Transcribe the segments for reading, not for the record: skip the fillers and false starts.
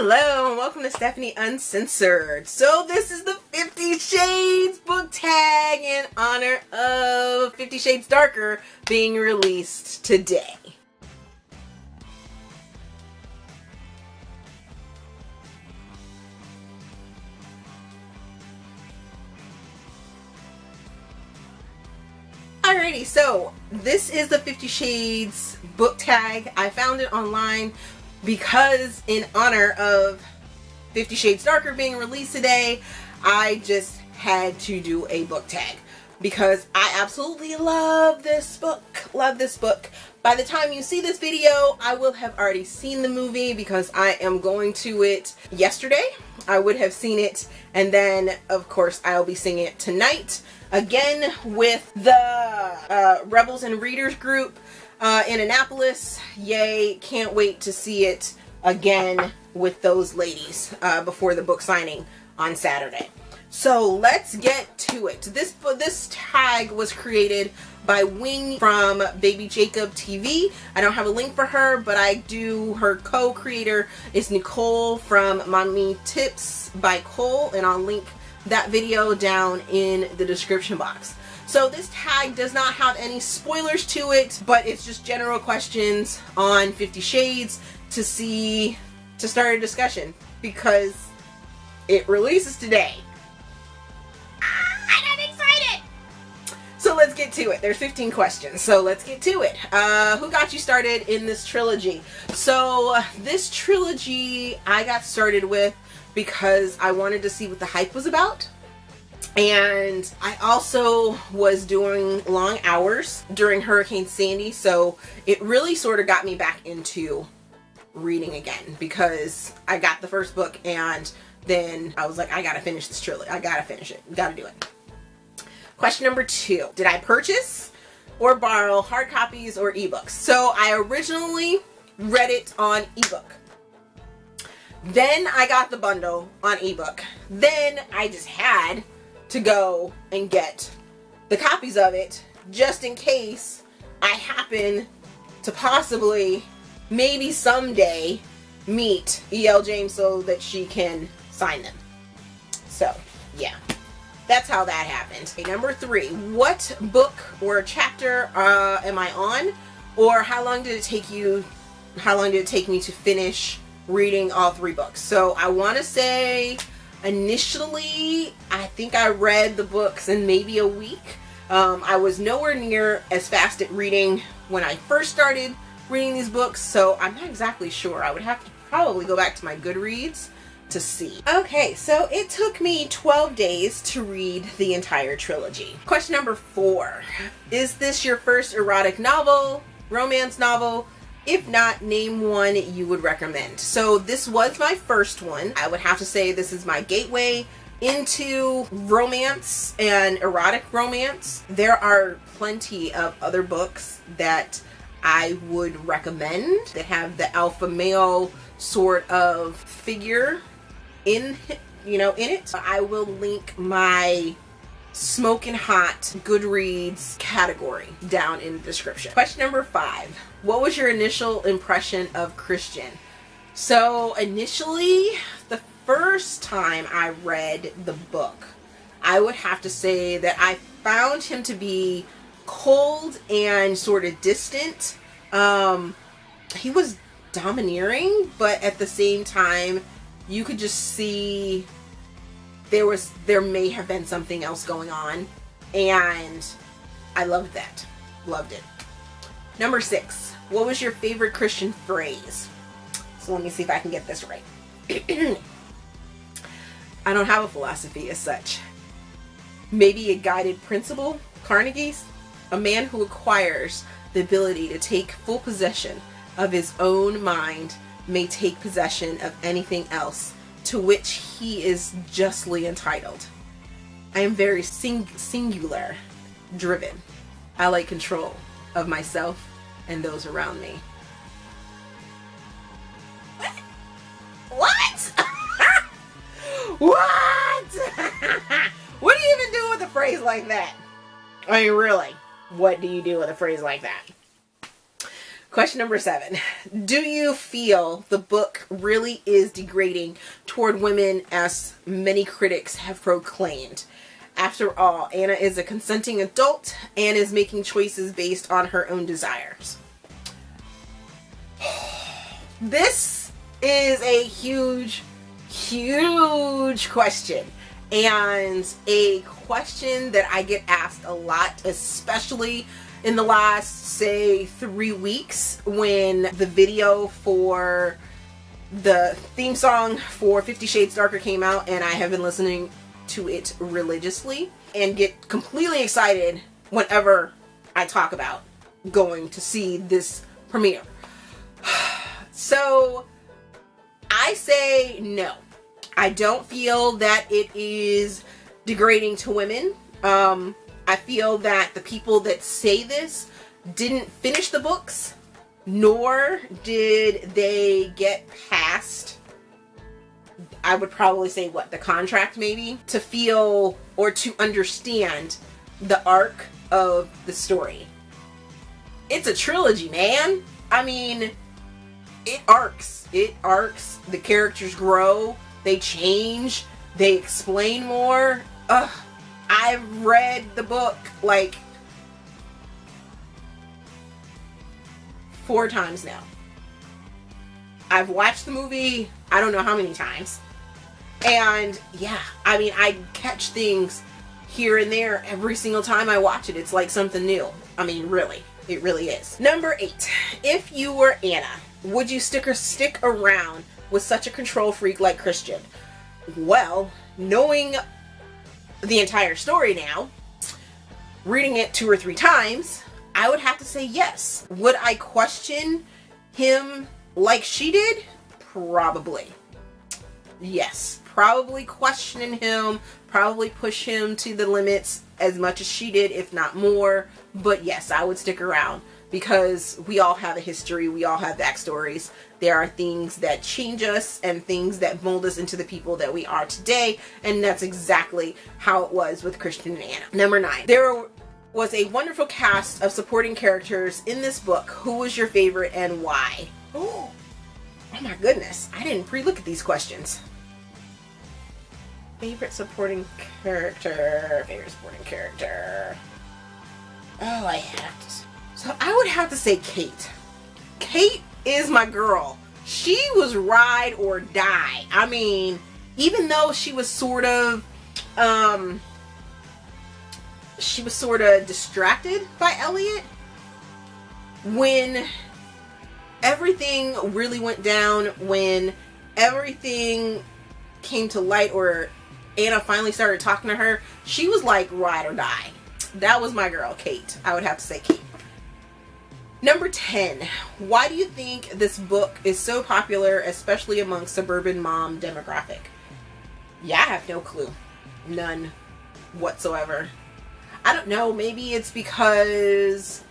Hello and welcome to Stephanie Uncensored. So this is the 50 Shades book tag in honor of 50 Shades Darker being released today. Alrighty, so this is the 50 Shades book tag. I found it online because in honor of 50 Shades Darker being released today, I just had to do a book tag because I absolutely love this book. Love this book. By the time you see this video, I will have already seen the movie because I am going to it yesterday. I would have seen it, and then of course I'll be seeing it tonight again with the Rebels and Readers group in Annapolis. Yay, can't wait to see it again with those ladies before the book signing on Saturday. So let's get to it. This tag was created by Wing from BabyjacobTV. I don't have a link for her, but I do. Her co-creator is Nicole from Mommy Tips by Cole, and I'll link that video down in the description box. So this tag does not have any spoilers to it, but it's just general questions on 50 Shades to start a discussion because it releases today. I'm excited! So let's get to it. There's 15 questions, so let's get to it. Who got you started in this trilogy? So this trilogy I got started with because I wanted to see what the hype was about. And I also was doing long hours during Hurricane Sandy, so it really sort of got me back into reading again because I got the first book and then I was like, I gotta finish this trilogy. I gotta finish it. Gotta do it. Question number 2. Did I purchase or borrow hard copies or ebooks? So I originally read it on ebook. Then I got the bundle on ebook. Then I just had to go and get the copies of it just in case I happen to possibly, maybe someday, meet E.L. James so that she can sign them. So, yeah. That's how that happened. Okay, number 3. What book or chapter am I on? Or how long did it take me to finish reading all 3 books? So, I want to say initially, I think I read the books in maybe a week. I was nowhere near as fast at reading when I first started reading these books, so I'm not exactly sure. I would have to probably go back to my Goodreads to see. Okay, so it took me 12 days to read the entire trilogy. Question number 4. Is this your first erotic novel, romance novel? If not, name one you would recommend. So this was my first one. I would have to say this is my gateway into romance and erotic romance. There are plenty of other books that I would recommend that have the alpha male sort of figure in it. I will link my smoking hot Goodreads category down in the description. Question number 5. What was your initial impression of Christian? So initially, the first time I read the book, I would have to say that I found him to be cold and sort of distant. He was domineering, but at the same time, you could just see there may have been something else going on, and I loved that. Loved it. Number 6. What was your favorite Christian phrase? So let me see if I can get this right. I don't have a philosophy as such. Maybe a guided principle? Carnegie's? A man who acquires the ability to take full possession of his own mind may take possession of anything else to which he is justly entitled. I am very singular driven. I like control of myself and those around me. What? What? What do you even do with a phrase like that? I mean, really, what do you do with a phrase like that? Question number 7. Do you feel the book really is degrading toward women as many critics have proclaimed? After all, Anna is a consenting adult and is making choices based on her own desires. This is a huge, huge question. And a question that I get asked a lot, especially in the last, say, 3 weeks, when the video for the theme song for 50 Shades Darker came out, and I have been listening to it religiously and get completely excited whenever I talk about going to see this premiere. So I say no. I don't feel that it is degrading to women. I feel that the people that say this didn't finish the books, nor did they get past, I would probably say, what, the contract maybe, to feel or to understand the arc of the story. It's a trilogy, man. I mean, it arcs. It arcs. The characters grow. They change. They explain more. Ugh. I've read the book like 4 times now. I've watched the movie I don't know how many times. And yeah, I mean, I catch things here and there every single time I watch it. It's like something new. I mean, really. It really is. Number 8. If you were Anna, would you stick around with such a control freak like Christian? Well, knowing the entire story now, reading it 2 or 3 times, I would have to say yes. Would I question him like she did? Probably. Yes. Probably questioning him, probably push him to the limits as much as she did, if not more. But yes, I would stick around because we all have a history. We all have backstories. There are things that change us and things that mold us into the people that we are today. And that's exactly how it was with Christian and Anna. Number 9. There was a wonderful cast of supporting characters in this book. Who was your favorite and why? Oh my goodness. I didn't pre-look at these questions. Favorite supporting character. Favorite supporting character. Oh, I have to. So I would have to say Kate. Kate is my girl. She was ride or die. I mean, even though she was sort of distracted by Elliot, when everything really went down, when everything came to light, or Anna finally started talking to her, she was like ride or die. That was my girl, Kate. I would have to say Kate. Number 10. Why do you think this book is so popular, especially among suburban mom demographic? Yeah, I have no clue. None whatsoever. I don't know. Maybe it's because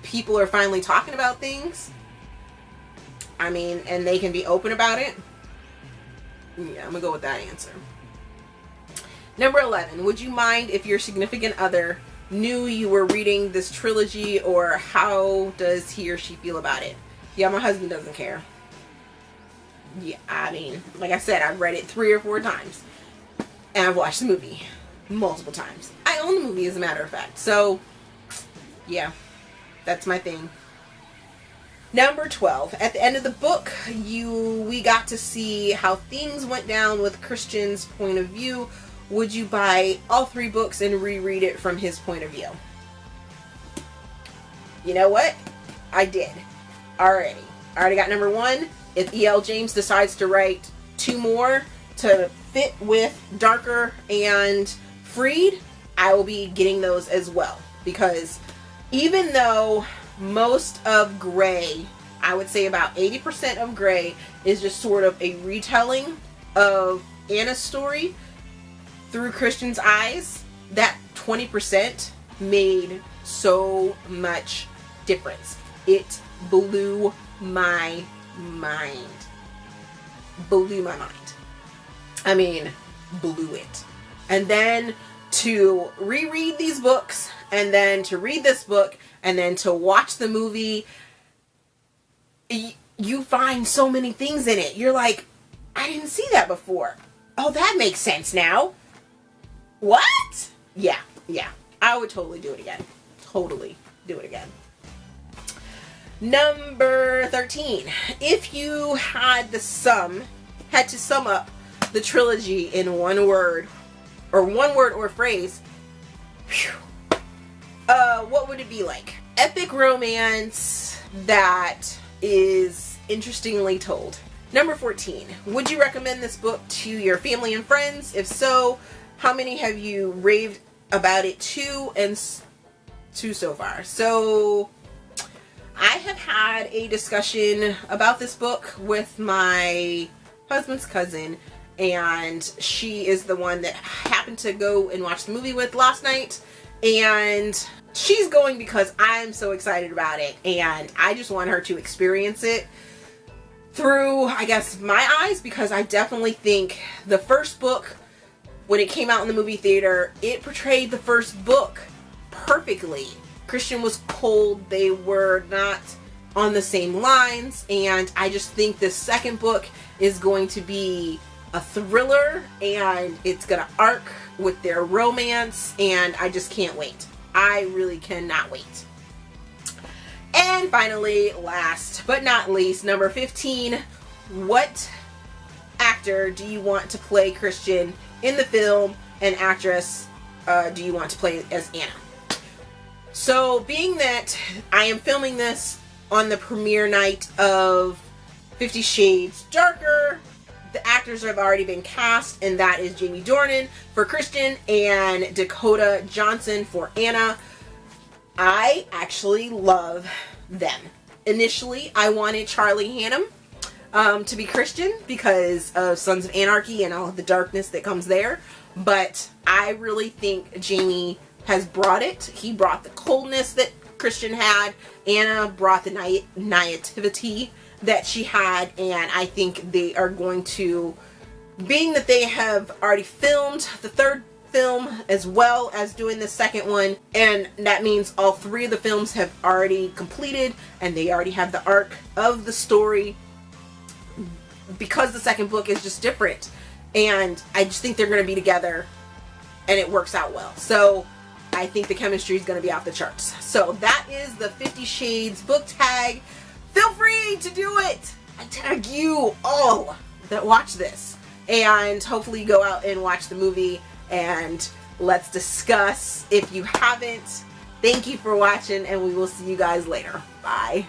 people are finally talking about things. I mean, and they can be open about it. Yeah, I'm gonna go with that answer. Number 11. Would you mind if your significant other knew you were reading this trilogy, or how does he or she feel about it? Yeah, my husband doesn't care. Yeah, I mean, like I said, I've read it 3 or 4 times. And I've watched the movie multiple times. I own the movie, as a matter of fact. So, yeah, that's my thing. Number 12. At the end of the book, we got to see how things went down with Christian's point of view. Would you buy all 3 books and reread it from his point of view? You know what? I did. Already. I already got number 1. If E.L. James decides to write 2 more to fit with Darker and Freed, I will be getting those as well. Because even though most of Grey, I would say about 80% of Grey, is just sort of a retelling of Anna's story through Christian's eyes, that 20% made so much difference. It blew my mind. Blew my mind. I mean, blew it. And then to reread these books, and then to read this book, and then to watch the movie, you find so many things in it. You're like, I didn't see that before. Oh, that makes sense now. What? Yeah. I would totally do it again. Totally do it again. Number 13. If you had to sum up the trilogy in one word or phrase, what would it be like? Epic romance that is interestingly told. Number 14. Would you recommend this book to your family and friends? If so, how many have you raved about it to so far? So I have had a discussion about this book with my husband's cousin, and she is the one that happened to go and watch the movie with last night, and she's going because I'm so excited about it, and I just want her to experience it through, I guess, my eyes, because I definitely think the first book, when it came out in the movie theater, it portrayed the first book perfectly. Christian was cold, they were not on the same lines, and I just think the second book is going to be a thriller, and it's gonna arc with their romance, and I just can't wait. I really cannot wait. And finally, last but not least, number 15, what actor do you want to play Christian in the film, and actress do you want to play as Anna? So, being that I am filming this on the premiere night of 50 Shades Darker, the actors have already been cast, and that is Jamie Dornan for Christian and Dakota Johnson for Anna. I actually love them. Initially, I wanted Charlie Hunnam to be Christian because of Sons of Anarchy and all of the darkness that comes there, but I really think Jamie has brought it. He brought the coldness that Christian had. Anna brought the naivety that she had, and I think they are going to, being that they have already filmed the third film as well as doing the second one, and that means all three of the films have already completed and they already have the arc of the story, because the second book is just different, and I just think they're going to be together and it works out well. So I think the chemistry is going to be off the charts. So that is the 50 Shades book tag. Feel free to do it. I tag you all that watch this, and hopefully go out and watch the movie, and let's discuss if you haven't. Thank you for watching, and we will see you guys later. Bye.